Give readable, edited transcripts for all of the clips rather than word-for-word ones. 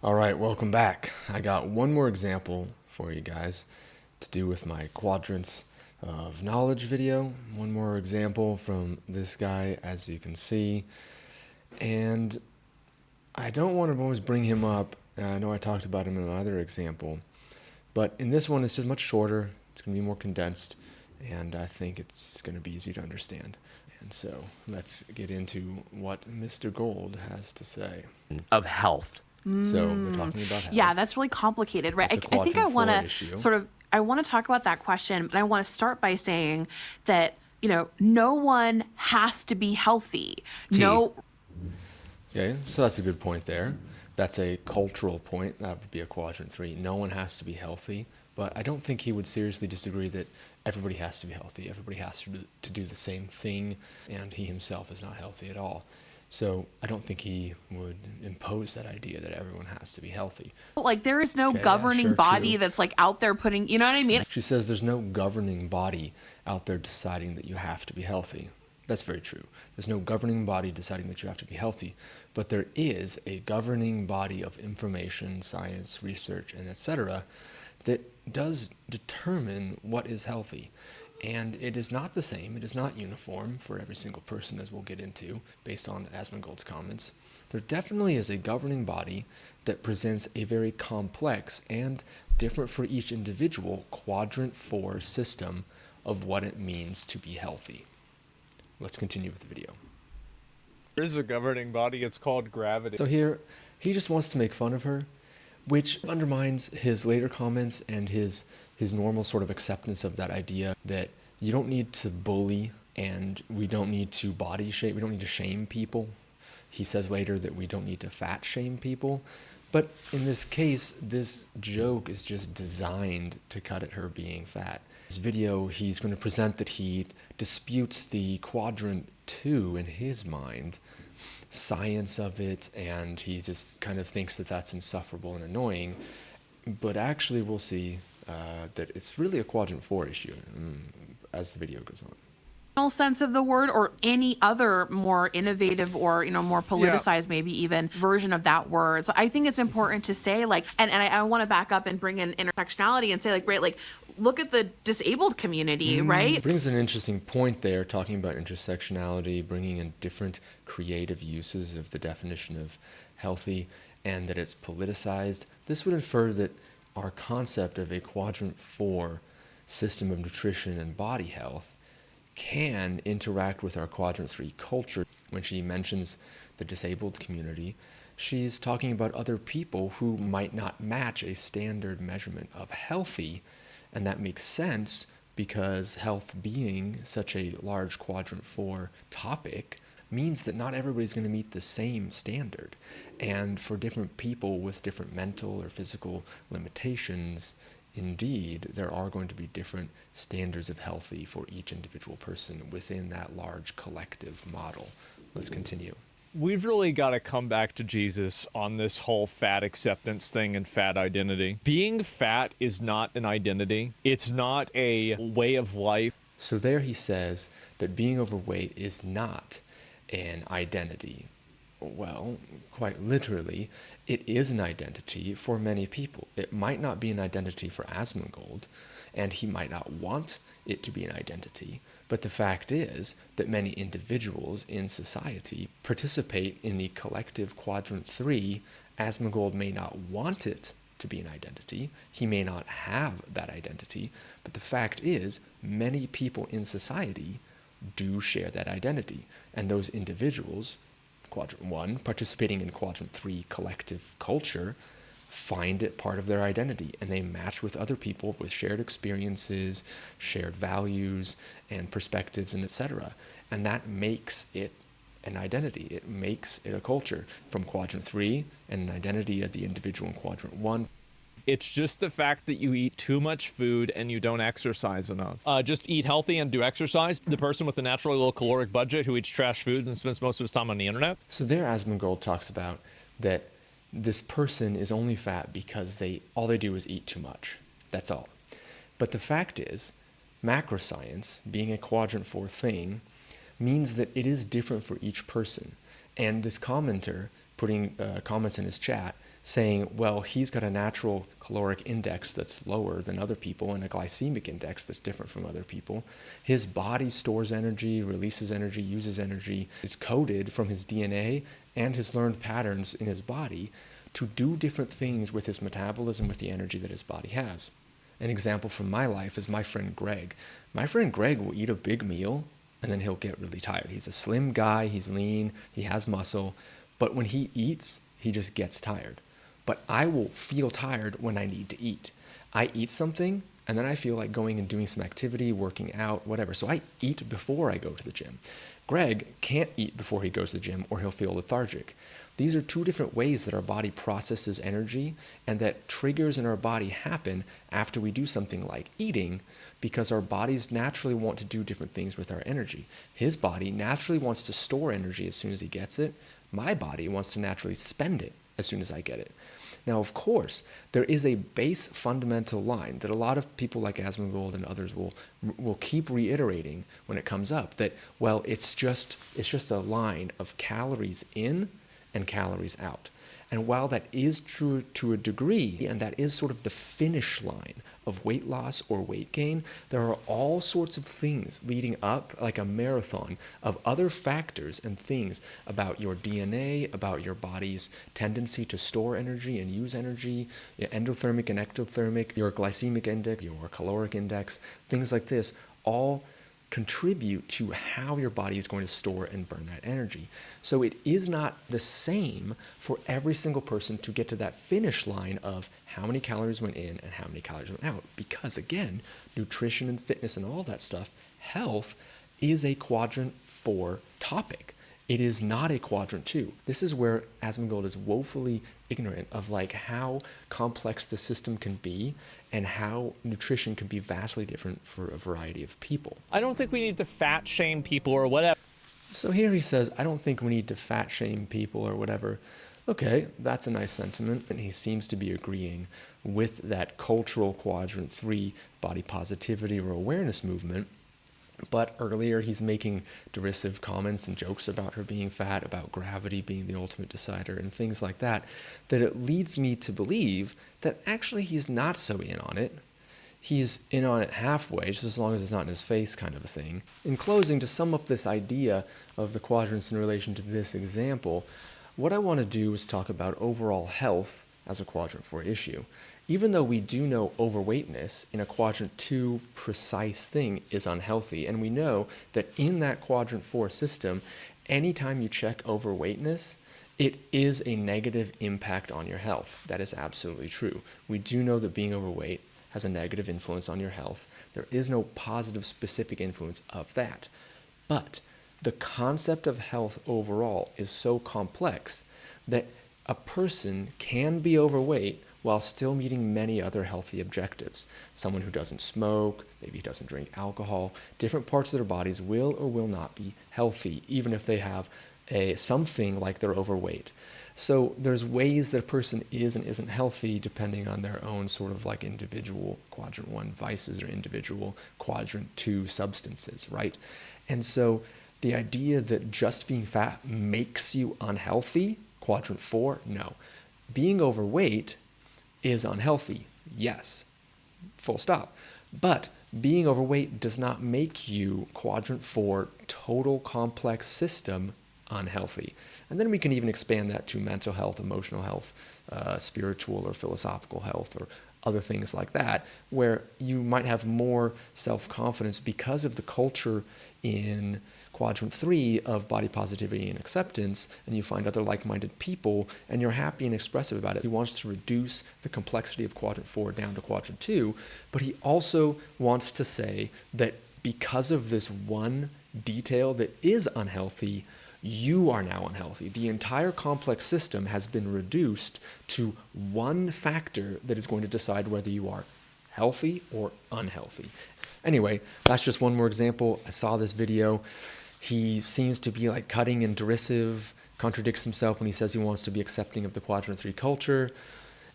All right, welcome back. I got one more example for you guys to do with my quadrants of knowledge video. One more example from this guy, as you can see. And I don't want to always bring him up. I know I talked about him in another example, but in this one, it's just much shorter. It's going to be more condensed, and I think it's going to be easy to understand. And so let's get into what Mr. Gold has to say. Of health. So they're talking about health. Yeah, that's really complicated, right? It's a I think I quadrant want four to issue. I want to talk about that question, but I want to start by saying that, no one has to be healthy. No. Okay, so that's a good point there. That's a cultural point. That would be a quadrant 3. No one has to be healthy, but I don't think he would seriously disagree that everybody has to be healthy. Everybody has to do the same thing, and he himself is not healthy at all. So I don't think he would impose that idea that everyone has to be healthy. Like, there is no Okay, yeah, governing sure, body true. that's like out there putting, you know what I mean? She says there's no governing body out there deciding that you have to be healthy. That's very true. There's no governing body deciding that you have to be healthy, but there is a governing body of information, science, research, and etc. that does determine what is healthy. And it is not the same, it is not uniform for every single person, as we'll get into, based on Asmongold's comments. There definitely is a governing body that presents a very complex and different for each individual quadrant 4 system of what it means to be healthy. Let's continue with the video. There is a governing body, it's called gravity. So here, he just wants to make fun of her, which undermines his later comments and his normal sort of acceptance of that idea that you don't need to bully and we don't need to body shame, we don't need to shame people. He says later that we don't need to fat shame people. But in this case, this joke is just designed to cut at her being fat. This video, he's going to present that he disputes the quadrant 2 in his mind, science of it, and he just kind of thinks that that's insufferable and annoying. But actually, we'll see that it's really a quadrant 4 issue as the video goes on. Sense of the word, or any other more innovative or more politicized maybe even version of that word. So I think it's important to say, like, and I want to back up and bring in intersectionality and say, like, right, like, look at the disabled community, right? Brings an interesting point there, talking about intersectionality, bringing in different creative uses of the definition of healthy, and that it's politicized. This would infer that our concept of a quadrant 4 system of nutrition and body health can interact with our quadrant 3 culture. When she mentions the disabled community, she's talking about other people who might not match a standard measurement of healthy, and that makes sense because health being such a large quadrant 4 topic means that not everybody's going to meet the same standard. And for different people with different mental or physical limitations, indeed, there are going to be different standards of healthy for each individual person within that large collective model. Let's continue. We've really got to come back to Jesus on this whole fat acceptance thing and fat identity. Being fat is not an identity. It's not a way of life. So there he says that being overweight is not an identity. Well, quite literally, it is an identity for many people. It might not be an identity for Asmongold, and he might not want it to be an identity, but the fact is that many individuals in society participate in the collective quadrant 3. Asmongold may not want it to be an identity. He may not have that identity, but the fact is many people in society do share that identity, and those individuals, quadrant 1, participating in quadrant 3 collective culture, find it part of their identity, and they match with other people with shared experiences, shared values and perspectives, and etc. And that makes it an identity. It makes it a culture from quadrant 3 and an identity of the individual in quadrant 1. It's just the fact that you eat too much food and you don't exercise enough. Just eat healthy and do exercise. The person with a naturally low caloric budget who eats trash food and spends most of his time on the internet. So there Asmongold talks about that this person is only fat because all they do is eat too much. That's all. But the fact is, macroscience, being a quadrant 4 thing, means that it is different for each person. And this commenter, putting comments in his chat, saying, well, he's got a natural caloric index that's lower than other people and a glycemic index that's different from other people. His body stores energy, releases energy, uses energy, is coded from his DNA and his learned patterns in his body to do different things with his metabolism, with the energy that his body has. An example from my life is my friend Greg. My friend Greg will eat a big meal and then he'll get really tired. He's a slim guy, he's lean, he has muscle, but when he eats, he just gets tired. But I will feel tired when I need to eat. I eat something and then I feel like going and doing some activity, working out, whatever. So I eat before I go to the gym. Greg can't eat before he goes to the gym or he'll feel lethargic. These are two different ways that our body processes energy and that triggers in our body happen after we do something like eating, because our bodies naturally want to do different things with our energy. His body naturally wants to store energy as soon as he gets it. My body wants to naturally spend it as soon as I get it. Now, of course, there is a base fundamental line that a lot of people like Asmongold and others will keep reiterating when it comes up, that, well, it's just a line of calories in and calories out. And while that is true to a degree, and that is sort of the finish line of weight loss or weight gain, there are all sorts of things leading up, like a marathon of other factors and things about your DNA, about your body's tendency to store energy and use energy, your endothermic and ectothermic, your glycemic index, your caloric index, things like this, all contribute to how your body is going to store and burn that energy. So it is not the same for every single person to get to that finish line of how many calories went in and how many calories went out. Because again, nutrition and fitness and all that stuff, health is a quadrant 4 topic. It is not a quadrant 2. This is where Asmongold is woefully ignorant of like how complex the system can be and how nutrition can be vastly different for a variety of people. I don't think we need to fat shame people or whatever. So here he says, I don't think we need to fat shame people or whatever. Okay, that's a nice sentiment, and he seems to be agreeing with that cultural quadrant 3 body positivity or awareness movement. But earlier he's making derisive comments and jokes about her being fat, about gravity being the ultimate decider and things like that, that it leads me to believe that actually he's not so in on it. He's in on it halfway, just as long as it's not in his face kind of a thing. In closing, to sum up this idea of the quadrants in relation to this example, what I want to do is talk about overall health as a quadrant 4 issue. Even though we do know overweightness in a quadrant 2 precise thing is unhealthy, and we know that in that quadrant 4 system, anytime you check overweightness, it is a negative impact on your health. That is absolutely true. We do know that being overweight has a negative influence on your health. There is no positive specific influence of that. But the concept of health overall is so complex that a person can be overweight while still meeting many other healthy objectives. Someone who doesn't smoke, maybe doesn't drink alcohol, different parts of their bodies will or will not be healthy, even if they have something like they're overweight. So there's ways that a person is and isn't healthy depending on their own sort of like individual quadrant 1 vices or individual quadrant 2 substances, right? And so the idea that just being fat makes you unhealthy, quadrant 4, no. Being overweight is unhealthy, yes, full stop. But being overweight does not make you quadrant 4 total complex system unhealthy. And then we can even expand that to mental health, emotional health, spiritual or philosophical health, or other things like that, where you might have more self-confidence because of the culture in quadrant 3 of body positivity and acceptance, and you find other like-minded people, and you're happy and expressive about it. He wants to reduce the complexity of quadrant 4 down to quadrant 2, but he also wants to say that because of this one detail that is unhealthy, you are now unhealthy. The entire complex system has been reduced to one factor that is going to decide whether you are healthy or unhealthy. Anyway, that's just one more example. I saw this video. He seems to be like cutting and derisive, contradicts himself when he says he wants to be accepting of the quadrant 3 culture.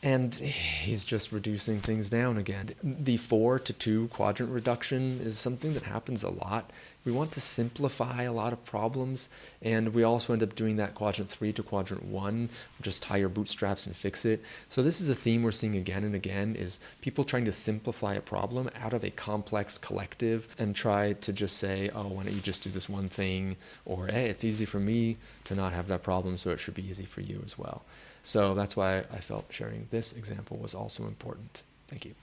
And he's just reducing things down again. The 4 to 2 quadrant reduction is something that happens a lot We want to simplify a lot of problems, and we also end up doing that quadrant 3 to quadrant 1, just tie your bootstraps and fix it. So this is a theme we're seeing again and again, is people trying to simplify a problem out of a complex collective and try to just say, oh, why don't you just do this one thing? Or, hey, it's easy for me to not have that problem, so it should be easy for you as well. So that's why I felt sharing this example was also important. Thank you.